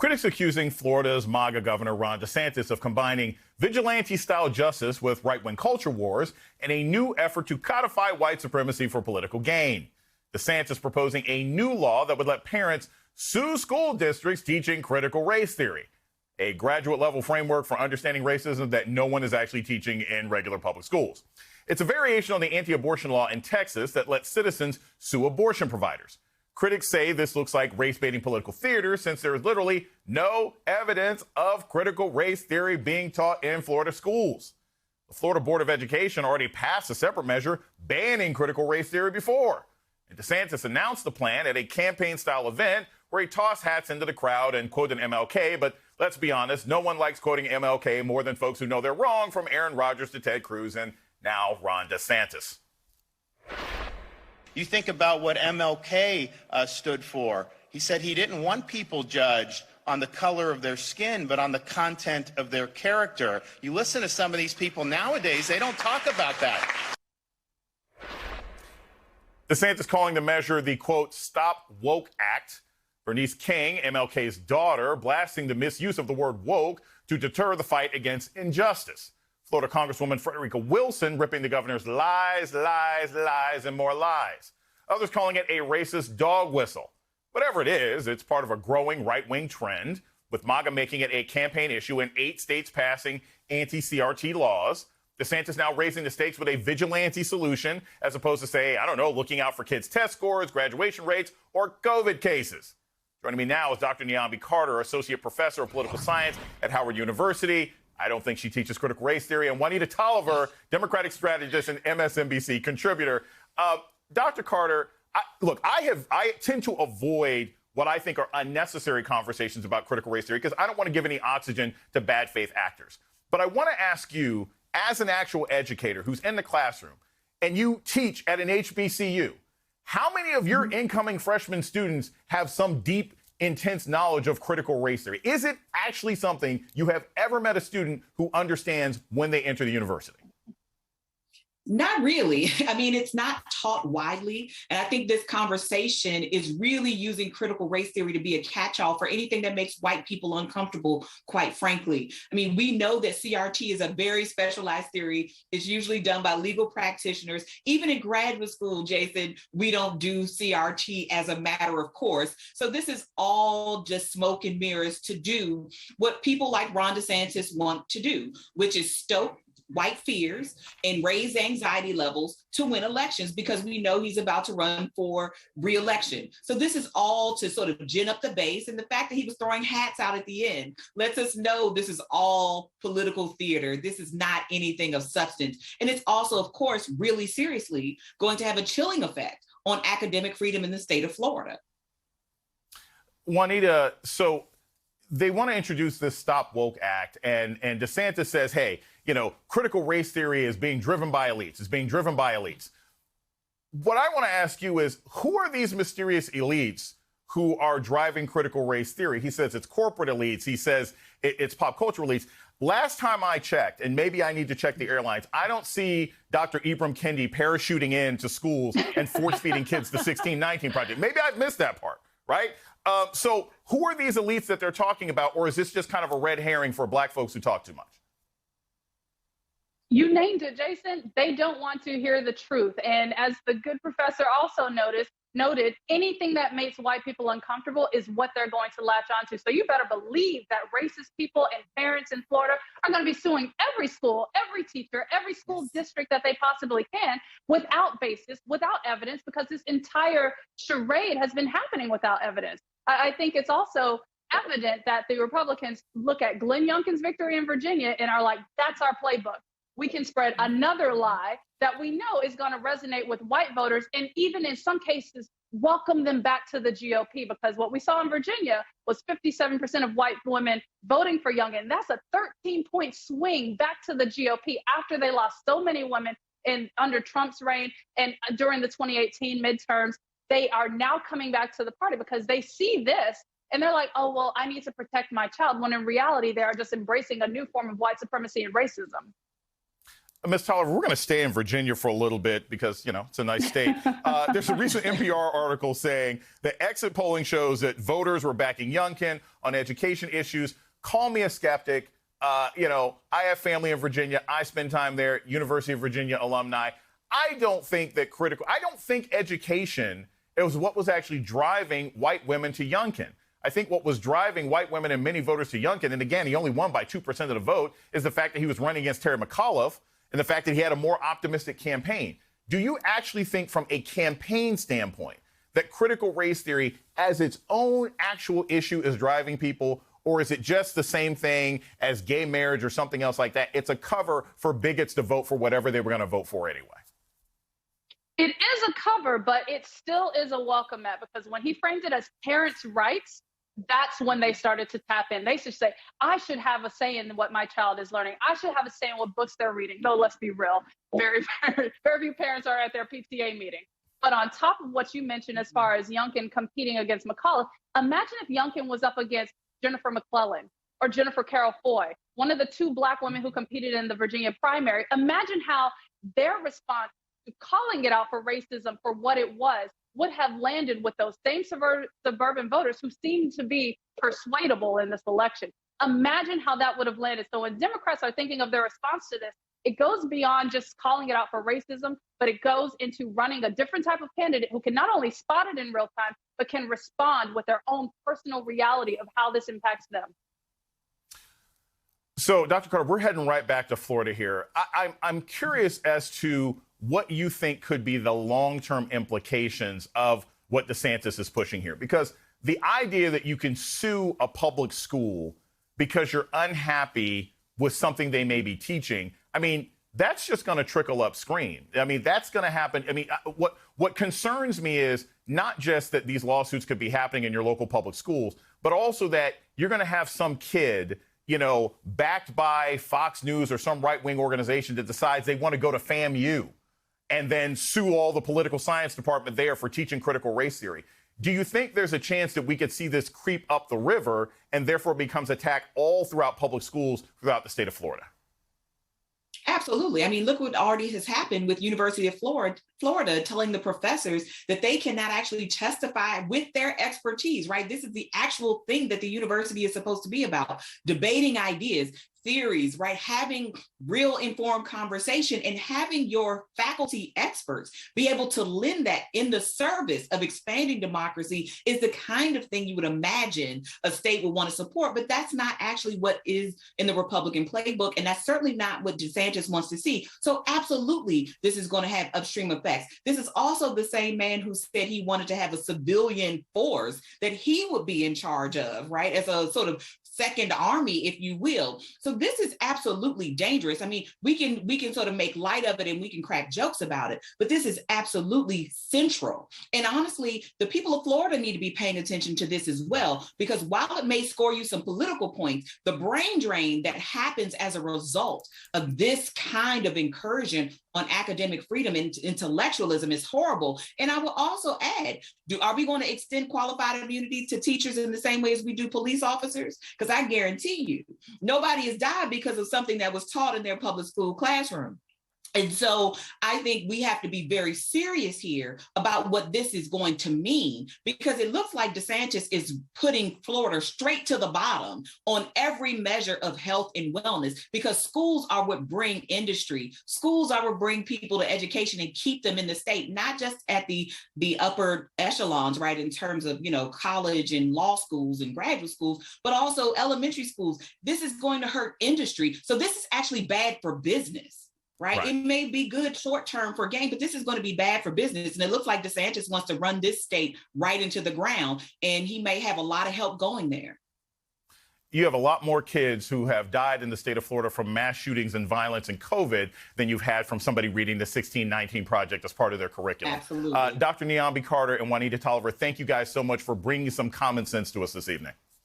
Critics accusing Florida's MAGA Governor Ron DeSantis of combining vigilante-style justice with right-wing culture wars in a new effort to codify white supremacy for political gain. DeSantis proposing a new law that would let parents sue school districts teaching critical race theory, a graduate-level framework for understanding racism that no one is actually teaching in regular public schools. It's a variation on the anti-abortion law in Texas that lets citizens sue abortion providers. Critics say this looks like race-baiting political theater since there is literally no evidence of critical race theory being taught in Florida schools. The Florida Board of Education already passed a separate measure banning critical race theory before. And DeSantis announced the plan at a campaign-style event where he tossed hats into the crowd and quoted MLK, but let's be honest, no one likes quoting MLK more than folks who know they're wrong, from Aaron Rodgers to Ted Cruz and now Ron DeSantis. You think about what MLK stood for. He said he didn't want people judged on the color of their skin, but on the content of their character. You listen to some of these people nowadays, they don't talk about that. DeSantis calling the measure the, quote, Stop Woke Act. Bernice King, MLK's daughter, blasting the misuse of the word woke to deter the fight against injustice. Florida Congresswoman Frederica Wilson ripping the governor's lies, lies, lies, and more lies. Others calling it a racist dog whistle. Whatever it is, it's part of a growing right-wing trend, with MAGA making it a campaign issue and 8 states passing anti-CRT laws. DeSantis now raising the stakes with a vigilante solution, as opposed to, say, I don't know, looking out for kids' test scores, graduation rates, or COVID cases. Joining me now is Dr. Nyambi Carter, Associate Professor of Political Science at Howard University. I don't think she teaches critical race theory. And Juanita Tolliver, Democratic strategist and MSNBC contributor. Dr. Carter, I tend to avoid what I think are unnecessary conversations about critical race theory because I don't want to give any oxygen to bad faith actors. But I want to ask you, as an actual educator who's in the classroom and you teach at an HBCU, how many of your incoming freshman students have some deep, intense knowledge of critical race theory? Is it actually something you have ever met a student who understands when they enter the university? Not really. I mean, it's not taught widely. And I think this conversation is really using critical race theory to be a catch-all for anything that makes white people uncomfortable, quite frankly. I mean, we know that CRT is a very specialized theory. It's usually done by legal practitioners. Even in graduate school, Jason, we don't do CRT as a matter of course. So this is all just smoke and mirrors to do what people like Ron DeSantis want to do, which is stoke white fears and raise anxiety levels to win elections, because we know he's about to run for re-election. So this is all to sort of gin up the base. And the fact that he was throwing hats out at the end lets us know this is all political theater. This is not anything of substance. And it's also, of course, really seriously going to have a chilling effect on academic freedom in the state of Florida. Juanita, so they want to introduce this Stop Woke Act, and DeSantis says, hey, you know, critical race theory is being driven by elites. It's being driven by elites. What I want to ask you is, who are these mysterious elites who are driving critical race theory? He says it's corporate elites. He says it's pop culture elites. Last time I checked, and maybe I need to check the airlines, I don't see Dr. Ibram Kendi parachuting into schools and force-feeding kids the 1619 Project. Maybe I've missed that part, right? So who are these elites that they're talking about, or is this just kind of a red herring for black folks who talk too much? You named it, Jason. They don't want to hear the truth. And as the good professor also noted, anything that makes white people uncomfortable is what they're going to latch onto. So you better believe that racist people and parents in Florida are going to be suing every school, every teacher, every school district that they possibly can without basis, without evidence, because this entire charade has been happening without evidence. I think it's also evident that the Republicans look at Glenn Youngkin's victory in Virginia and are like, that's our playbook. We can spread another lie that we know is going to resonate with white voters, and even in some cases, welcome them back to the GOP, because what we saw in Virginia was 57% of white women voting for Youngkin. That's a 13-point swing back to the GOP after they lost so many women under Trump's reign and during the 2018 midterms. They are now coming back to the party because they see this and they're like, oh, well, I need to protect my child, when in reality, they are just embracing a new form of white supremacy and racism. Ms. Tolliver, we're going to stay in Virginia for a little bit because, you know, it's a nice state. There's a recent NPR article saying that exit polling shows that voters were backing Youngkin on education issues. Call me a skeptic. You know, I have family in Virginia. I spend time there, University of Virginia alumni. I don't think education is what was actually driving white women to Youngkin. I think what was driving white women and many voters to Youngkin, and again, he only won by 2% of the vote, is the fact that he was running against Terry McAuliffe and the fact that he had a more optimistic campaign. Do you actually think from a campaign standpoint that critical race theory as its own actual issue is driving people, or is it just the same thing as gay marriage or something else like that? It's a cover for bigots to vote for whatever they were going to vote for anyway. It is a cover, but it still is a welcome mat, because when he framed it as parents' rights, that's when they started to tap in. They should say, I should have a say in what my child is learning. I should have a say in what books they're reading. No, let's be real. Very few parents are at their PTA meeting. But on top of what you mentioned as far as Youngkin competing against McAuliffe, imagine if Youngkin was up against Jennifer McClellan or Jennifer Carroll Foy, one of the two Black women who competed in the Virginia primary. Imagine how their response to calling it out for racism for what it was would have landed with those same suburban voters who seem to be persuadable in this election. Imagine how that would have landed. So when Democrats are thinking of their response to this, it goes beyond just calling it out for racism, but it goes into running a different type of candidate who can not only spot it in real time, but can respond with their own personal reality of how this impacts them. So, Dr. Carter, we're heading right back to Florida here. I'm curious as to what you think could be the long-term implications of what DeSantis is pushing here. Because the idea that you can sue a public school because you're unhappy with something they may be teaching, I mean, that's just going to trickle upstream. I mean, that's going to happen. I mean, what concerns me is not just that these lawsuits could be happening in your local public schools, but also that you're going to have some kid, you know, backed by Fox News or some right-wing organization that decides they want to go to FAMU and then sue all the political science department there for teaching critical race theory. Do you think there's a chance that we could see this creep up the river and therefore becomes attacked all throughout public schools throughout the state of Florida? Absolutely. I mean, look what already has happened with University of Florida telling the professors that they cannot actually testify with their expertise, right? This is the actual thing that the university is supposed to be about, debating ideas, theories, right? Having real informed conversation and having your faculty experts be able to lend that in the service of expanding democracy is the kind of thing you would imagine a state would want to support, but that's not actually what is in the Republican playbook. And that's certainly not what DeSantis wants to see. So absolutely, this is going to have upstream effects. This is also the same man who said he wanted to have a civilian force that he would be in charge of, right? As a sort of second army, if you will. So this is absolutely dangerous. I mean, we can sort of make light of it and we can crack jokes about it, but this is absolutely central. And honestly, the people of Florida need to be paying attention to this as well, because while it may score you some political points, the brain drain that happens as a result of this kind of incursion on academic freedom and intellectualism is horrible. And I will also add, are we going to extend qualified immunity to teachers in the same way as we do police officers? Because I guarantee you, nobody has died because of something that was taught in their public school classroom. And so I think we have to be very serious here about what this is going to mean, because it looks like DeSantis is putting Florida straight to the bottom on every measure of health and wellness, because schools are what bring industry. Schools are what bring people to education and keep them in the state, not just at the upper echelons, right, in terms of, you know, college and law schools and graduate schools, but also elementary schools. This is going to hurt industry. So this is actually bad for business. Right? It may be good short term for gain, but this is going to be bad for business. And it looks like DeSantis wants to run this state right into the ground, and he may have a lot of help going there. You have a lot more kids who have died in the state of Florida from mass shootings and violence and COVID than you've had from somebody reading the 1619 Project as part of their curriculum. Absolutely. Dr. Niambi Carter and Juanita Tolliver, thank you guys so much for bringing some common sense to us this evening.